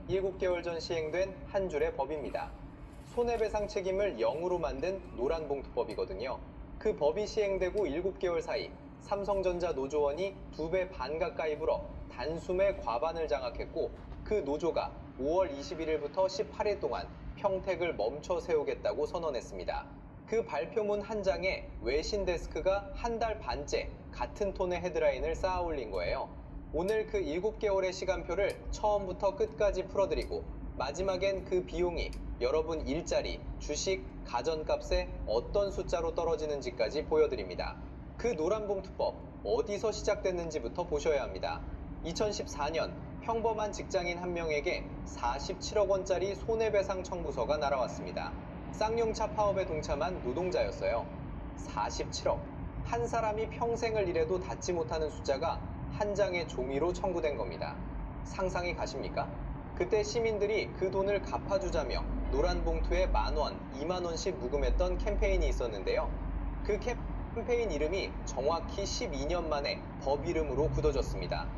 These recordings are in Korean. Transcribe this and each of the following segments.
7개월 전 시행된 한 줄의 법입니다. 손해배상 책임을 0으로 만든 노란봉투법이거든요. 그 법이 시행되고 7개월 사이 삼성전자 노조원이 2배 반 가까이 불어 단숨에 과반을 장악했고, 그 노조가 5월 21일부터 18일 동안 평택을 멈춰 세우겠다고 선언했습니다. 그 발표문 한 장에 외신 데스크가 한 달 반째 같은 톤의 헤드라인을 쌓아 올린 거예요. 오늘 그 7개월의 시간표를 처음부터 끝까지 풀어드리고, 마지막엔 그 비용이 여러분 일자리, 주식, 가전값에 어떤 숫자로 떨어지는지까지 보여드립니다. 그 노란봉투법, 어디서 시작됐는지부터 보셔야 합니다. 2014년 평범한 직장인 한 명에게 47억 원짜리 손해배상 청구서가 날아왔습니다. 쌍용차 파업에 동참한 노동자였어요. 47억. 한 사람이 평생을 일해도 닿지 못하는 숫자가 한 장의 종이로 청구된 겁니다. 상상이 가십니까? 그때 시민들이 그 돈을 갚아주자며 노란 봉투에 10,000원, 20,000원씩 묵음했던 캠페인이 있었는데요. 그 캠페인 이름이 정확히 12년 만에 법 이름으로 굳어졌습니다.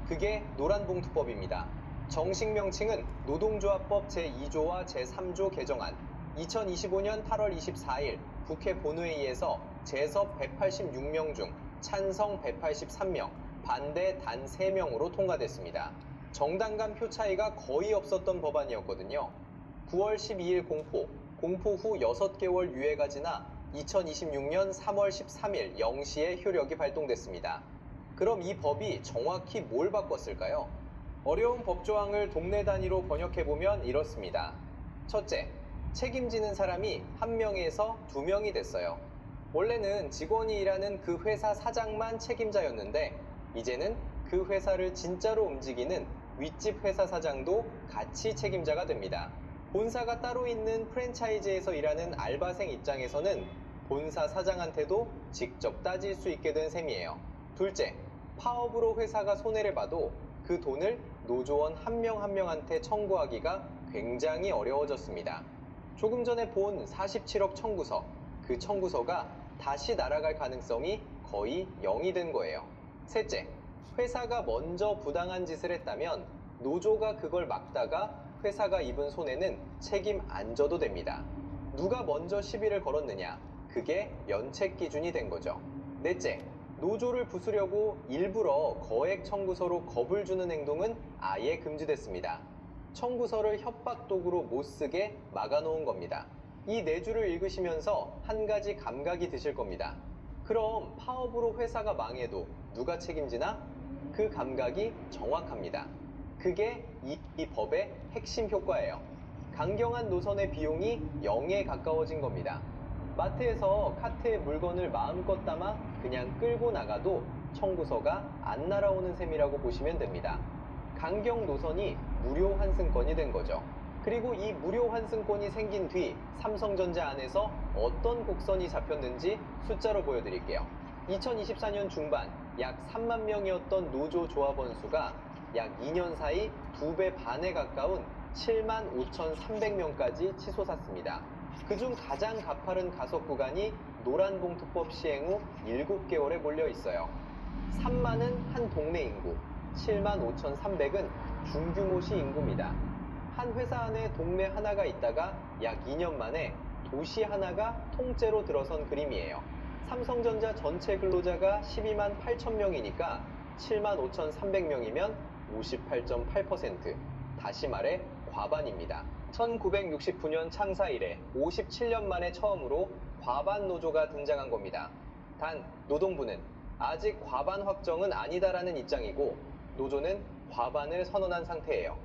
그게 노란봉투법입니다. 정식 명칭은 노동조합법 제2조와 제3조 개정안, 2025년 8월 24일 국회 본회의에서 재석 186명 중 찬성 183명, 반대 단 3명으로 통과됐습니다. 정당 간 표 차이가 거의 없었던 법안이었거든요. 9월 12일 공포 후 6개월 유예가 지나 2026년 3월 13일 0시에 효력이 발동됐습니다. 그럼 이 법이 정확히 뭘 바꿨을까요? 어려운 법조항을 동네 단위로 번역해보면 이렇습니다. 첫째, 책임지는 사람이 1명에서 2명이 됐어요. 원래는 직원이 일하는 그 회사 사장만 책임자였는데, 이제는 그 회사를 진짜로 움직이는 윗집 회사 사장도 같이 책임자가 됩니다. 본사가 따로 있는 프랜차이즈에서 일하는 알바생 입장에서는 본사 사장한테도 직접 따질 수 있게 된 셈이에요. 둘째, 파업으로 회사가 손해를 봐도 그 돈을 노조원 한 명 한 명한테 청구하기가 굉장히 어려워졌습니다. 조금 전에 본 47억 청구서, 그 청구서가 다시 날아갈 가능성이 거의 0이 된 거예요. 셋째, 회사가 먼저 부당한 짓을 했다면 노조가 그걸 막다가 회사가 입은 손해는 책임 안 져도 됩니다. 누가 먼저 시비를 걸었느냐, 그게 면책 기준이 된 거죠. 넷째, 노조를 부수려고 일부러 거액 청구서로 겁을 주는 행동은 아예 금지됐습니다. 청구서를 협박 도구로 못 쓰게 막아놓은 겁니다. 이 네 줄을 읽으시면서 한 가지 감각이 드실 겁니다. 그럼 파업으로 회사가 망해도 누가 책임지나? 그 감각이 정확합니다. 그게 이 법의 핵심 효과예요. 강경한 노선의 비용이 0에 가까워진 겁니다. 마트에서 카트에 물건을 마음껏 담아 그냥 끌고 나가도 청구서가 안 날아오는 셈이라고 보시면 됩니다. 강경 노선이 무료 환승권이 된 거죠. 그리고 이 무료 환승권이 생긴 뒤 삼성전자 안에서 어떤 곡선이 잡혔는지 숫자로 보여드릴게요. 2024년 중반 약 3만 명이었던 노조 조합원 수가 약 2년 사이 2배 반에 가까운 75,300명까지 치솟았습니다. 그중 가장 가파른 가속 구간이 노란봉투법 시행 후 7개월에 몰려 있어요. 3만은 한 동네 인구, 75,300은 중규모시 인구입니다. 한 회사 안에 동네 하나가 있다가 약 2년 만에 도시 하나가 통째로 들어선 그림이에요. 삼성전자 전체 근로자가 12만 8천 명이니까 75,300명이면 58.8%. 다시 말해 과반입니다. 1969년 창사 이래 57년 만에 처음으로 과반 노조가 등장한 겁니다. 단 노동부는 아직 과반 확정은 아니다라는 입장이고, 노조는 과반을 선언한 상태예요.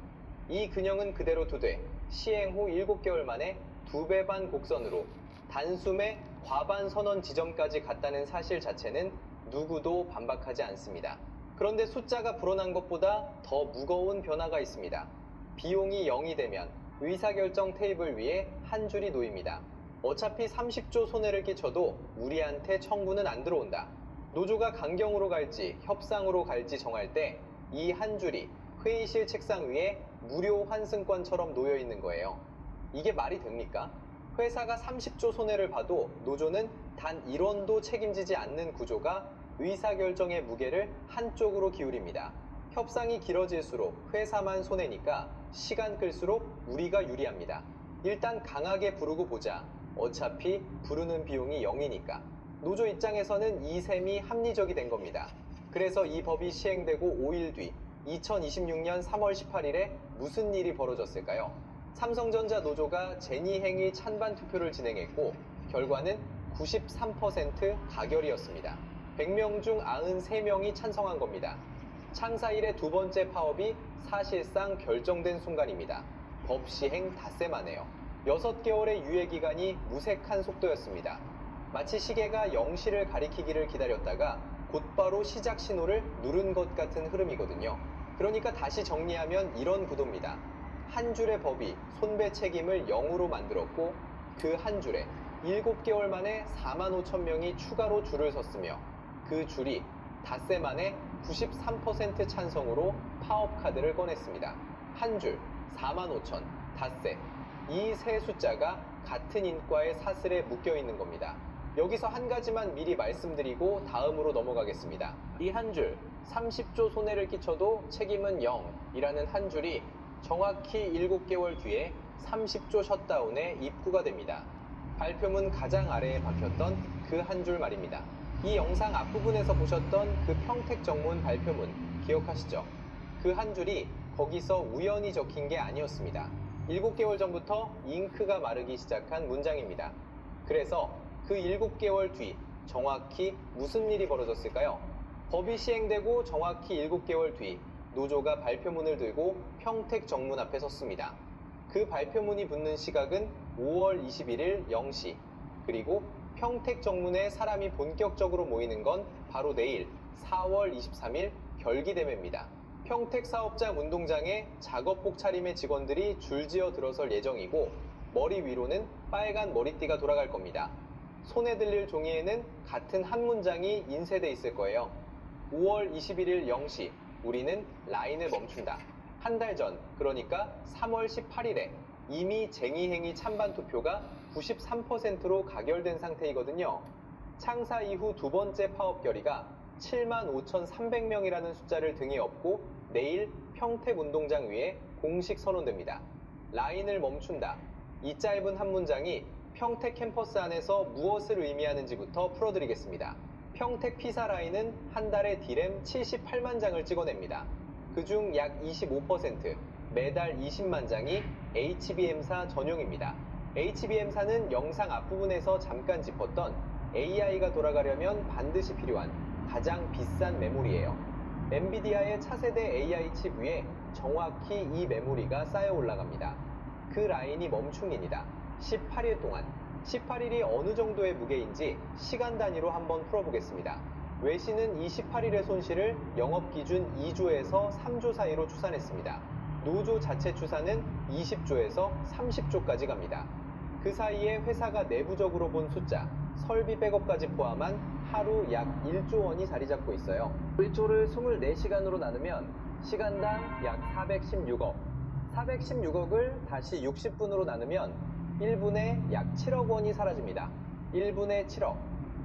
이 근영은 그대로 두되 시행 후 7개월 만에 2배 반 곡선으로 단숨에 과반 선언 지점까지 갔다는 사실 자체는 누구도 반박하지 않습니다. 그런데 숫자가 불어난 것보다 더 무거운 변화가 있습니다. 비용이 0이 되면 의사결정 테이블 위에 한 줄이 놓입니다. 어차피 30조 손해를 끼쳐도 우리한테 청구는 안 들어온다. 노조가 강경으로 갈지 협상으로 갈지 정할 때 이 한 줄이 회의실 책상 위에 무료 환승권처럼 놓여 있는 거예요. 이게 말이 됩니까? 회사가 30조 손해를 봐도 노조는 단 1원도 책임지지 않는 구조가 의사결정의 무게를 한쪽으로 기울입니다. 협상이 길어질수록 회사만 손해니까 시간 끌수록 우리가 유리합니다. 일단 강하게 부르고 보자. 어차피 부르는 비용이 0이니까. 노조 입장에서는 이 셈이 합리적이 된 겁니다. 그래서 이 법이 시행되고 5일 뒤 2026년 3월 18일에 무슨 일이 벌어졌을까요? 삼성전자 노조가 제니행위 찬반 투표를 진행했고 결과는 93% 가결이었습니다. 100명 중 93명이 찬성한 겁니다. 창사 이래 두 번째 파업이 사실상 결정된 순간입니다. 법 시행 닷새 만에요. 6개월의 유예기간이 무색한 속도였습니다. 마치 시계가 0시를 가리키기를 기다렸다가 곧바로 시작 신호를 누른 것 같은 흐름이거든요. 그러니까 다시 정리하면 이런 구도입니다. 한 줄의 법이 손배 책임을 0으로 만들었고 그 한 줄에 7개월 만에 4만 5천 명이 추가로 줄을 섰으며 그 줄이 닷새 만에 93% 찬성으로 파업 카드를 꺼냈습니다. 한 줄, 4만 5천, 닷새. 이 세 숫자가 같은 인과의 사슬에 묶여 있는 겁니다. 여기서 한 가지만 미리 말씀드리고 다음으로 넘어가겠습니다. 이 한 줄, 30조 손해를 끼쳐도 책임은 0이라는 한 줄이 정확히 7개월 뒤에 30조 셧다운에 입구가 됩니다. 발표문 가장 아래에 박혔던 그 한 줄 말입니다. 이 영상 앞부분에서 보셨던 그 평택 정문 발표문 기억하시죠? 그 한 줄이 거기서 우연히 적힌 게 아니었습니다. 7개월 전부터 잉크가 마르기 시작한 문장입니다. 그래서 그 7개월 뒤 정확히 무슨 일이 벌어졌을까요? 법이 시행되고 정확히 7개월 뒤 노조가 발표문을 들고 평택 정문 앞에 섰습니다. 그 발표문이 붙는 시각은 5월 21일 0시, 그리고 평택 정문에 사람이 본격적으로 모이는 건 바로 내일 4월 23일 결기대회입니다. 평택 사업장 운동장에 작업복 차림의 직원들이 줄지어 들어설 예정이고 머리 위로는 빨간 머리띠가 돌아갈 겁니다. 손에 들릴 종이에는 같은 한 문장이 인쇄돼 있을 거예요. 5월 21일 0시 우리는 라인을 멈춘다. 한 달 전, 그러니까 3월 18일에 이미 쟁의행위 찬반 투표가 93%로 가결된 상태이거든요. 창사 이후 두 번째 파업 결의가 75,300명이라는 숫자를 등에 업고 내일 평택 운동장 위에 공식 선언됩니다. 라인을 멈춘다. 이 짧은 한 문장이 평택 캠퍼스 안에서 무엇을 의미하는지부터 풀어드리겠습니다. 평택 피사 라인은 한 달에 디램 78만 장을 찍어냅니다. 그중 약 25%, 매달 20만 장이 HBM사 전용입니다. HBM사는 영상 앞부분에서 잠깐 짚었던 AI가 돌아가려면 반드시 필요한 가장 비싼 메모리예요. 엔비디아의 차세대 AI 칩 위에 정확히 이 메모리가 쌓여 올라갑니다. 그 라인이 멈춤입니다. 18일 동안. 18일이 어느 정도의 무게인지 시간 단위로 한번 풀어보겠습니다. 외신은 이 18일의 손실을 영업기준 2조에서 3조 사이로 추산했습니다. 노조 자체 추산은 20조에서 30조까지 갑니다. 그 사이에 회사가 내부적으로 본 숫자, 설비 백업까지 포함한 하루 약 1조 원이 자리 잡고 있어요. 1조를 24시간으로 나누면 시간당 약 416억. 416억을 다시 60분으로 나누면 1분에 약 7억 원이 사라집니다. 1분에 7억.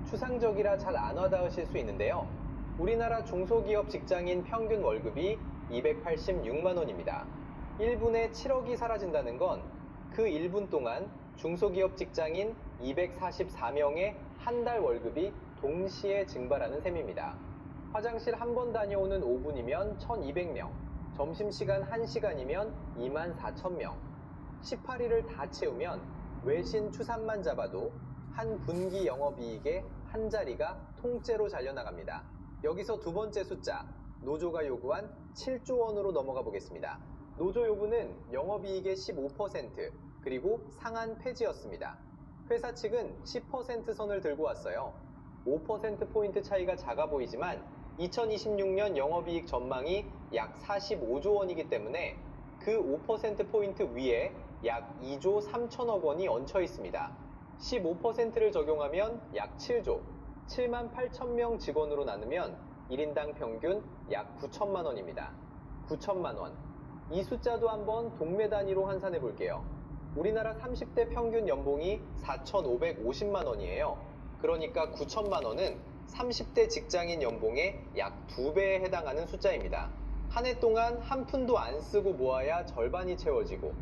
추상적이라 잘 안 와닿으실 수 있는데요. 우리나라 중소기업 직장인 평균 월급이 286만 원입니다. 1분에 7억이 사라진다는 건 그 1분 동안 중소기업 직장인 244명의 한 달 월급이 동시에 증발하는 셈입니다. 화장실 한 번 다녀오는 5분이면 1200명, 점심시간 1시간이면 24,000명, 18일을 다 채우면 외신 추산만 잡아도 한 분기 영업이익의 한 자리가 통째로 잘려나갑니다. 여기서 두 번째 숫자, 노조가 요구한 7조 원으로 넘어가 보겠습니다. 노조 요구는 영업이익의 15% 그리고 상한 폐지였습니다. 회사 측은 10% 선을 들고 왔어요. 5%포인트 차이가 작아 보이지만 2026년 영업이익 전망이 약 45조 원이기 때문에 그 5%포인트 위에 약 2조 3천억 원이 얹혀 있습니다. 15%를 적용하면 약 7조, 7만 8천 명 직원으로 나누면 1인당 평균 약 9천만 원입니다. 9천만 원. 이 숫자도 한번 동매 단위로 환산해 볼게요. 우리나라 30대 평균 연봉이 4,550만 원이에요. 그러니까 9천만 원은 30대 직장인 연봉의 약 2배에 해당하는 숫자입니다. 한 해 동안 한 푼도 안 쓰고 모아야 절반이 채워지고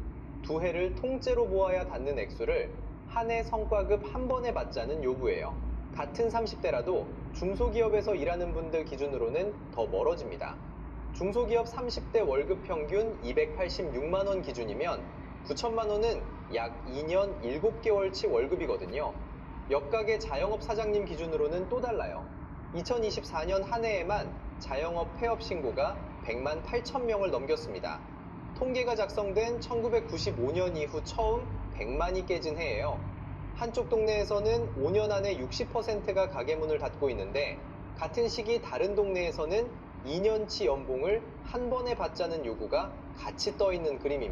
두 해를 통째로 모아야 닿는 액수를 한 해 성과급 한 번에 받자는 요구예요. 같은 30대라도 중소기업에서 일하는 분들 기준으로는 더 멀어집니다. 중소기업 30대 월급 평균 286만 원 기준이면 9천만 원은 약 2년 7개월치 월급이거든요. 역각의 자영업 사장님 기준으로는 또 달라요. 2024년 한 해에만 자영업 폐업 신고가 100만 8천 명을 넘겼습니다. 통계가 작성된 1995년 이후 처음 100만이 깨진 해예요. 한쪽 동네에서는 5년 안에 60%가 가게 문을 닫고 있는데 같은 시기 다른 동네에서는 2년치 연봉을 한 번에 받자는 요구가 같이 떠 있는 그림입니다.